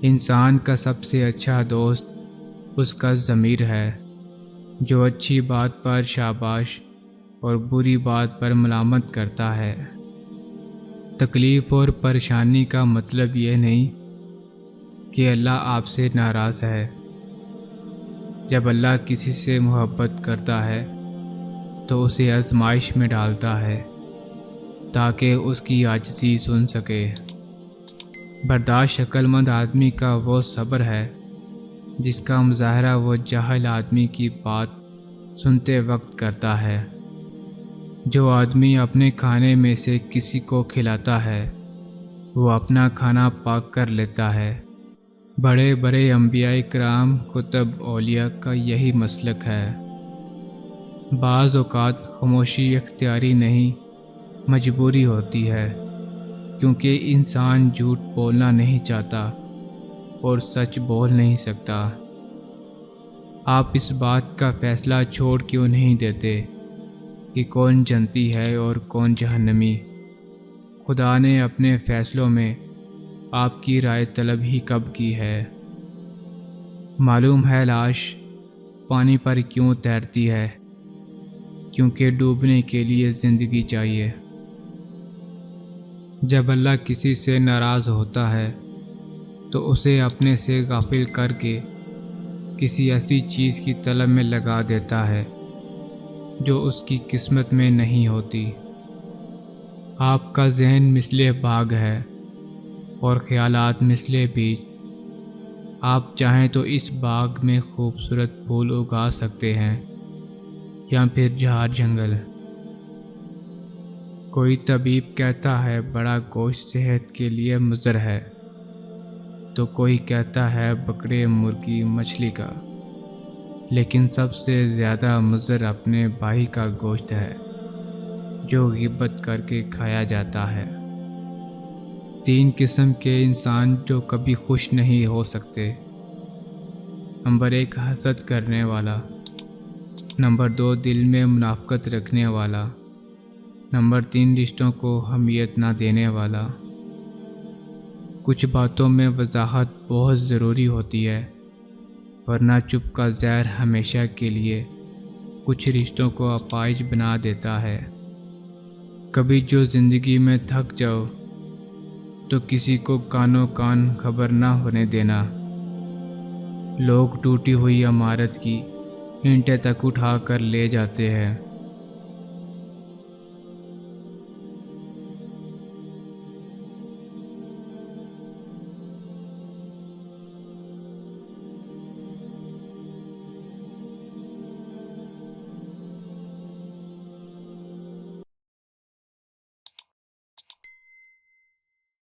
انسان کا سب سے اچھا دوست اس کا ضمیر ہے، جو اچھی بات پر شاباش اور بری بات پر ملامت کرتا ہے۔ تکلیف اور پریشانی کا مطلب یہ نہیں کہ اللہ آپ سے ناراض ہے۔ جب اللہ کسی سے محبت کرتا ہے تو اسے آزمائش میں ڈالتا ہے تاکہ اس کی عاجزی سن سکے۔ برداشت عقل مند آدمی کا وہ صبر ہے جس کا مظاہرہ وہ جاہل آدمی کی بات سنتے وقت کرتا ہے۔ جو آدمی اپنے کھانے میں سے کسی کو کھلاتا ہے وہ اپنا کھانا پاک کر لیتا ہے۔ بڑے بڑے انبیاء کرام، کتب، اولیاء کا یہی مسلک ہے۔ بعض اوقات خاموشی اختیاری نہیں، مجبوری ہوتی ہے، کیونکہ انسان جھوٹ بولنا نہیں چاہتا اور سچ بول نہیں سکتا۔ آپ اس بات کا فیصلہ چھوڑ کیوں نہیں دیتے کہ کون جنتی ہے اور کون جہنمی؟ خدا نے اپنے فیصلوں میں آپ کی رائے طلب ہی کب کی ہے؟ معلوم ہے لاش پانی پر کیوں تیرتی ہے؟ کیونکہ ڈوبنے کے لیے زندگی چاہیے۔ جب اللہ کسی سے ناراض ہوتا ہے تو اسے اپنے سے غافل کر کے کسی ایسی چیز کی طلب میں لگا دیتا ہے جو اس کی قسمت میں نہیں ہوتی۔ آپ کا ذہن مثل باغ ہے اور خیالات مثل بیج۔ آپ چاہیں تو اس باغ میں خوبصورت پھول اگا سکتے ہیں یا پھر جھاڑ جنگل۔ کوئی طبیب کہتا ہے بڑا گوشت صحت کے لیے مضر ہے، تو کوئی کہتا ہے بکرے، مرغی، مچھلی کا۔ لیکن سب سے زیادہ مضر اپنے بھائی کا گوشت ہے جو غیبت کر کے کھایا جاتا ہے۔ 3 قسم کے انسان جو کبھی خوش نہیں ہو سکتے۔ نمبر 1، حسد کرنے والا۔ نمبر 2، دل میں منافقت رکھنے والا۔ نمبر 3، رشتوں کو اہمیت نہ دینے والا۔ کچھ باتوں میں وضاحت بہت ضروری ہوتی ہے، ورنہ چپ کا زہر ہمیشہ کے لیے کچھ رشتوں کو اپائج بنا دیتا ہے۔ کبھی جو زندگی میں تھک جاؤ تو کسی کو کانوں کان خبر نہ ہونے دینا۔ لوگ ٹوٹی ہوئی عمارت کی اینٹیں تک اٹھا کر لے جاتے ہیں،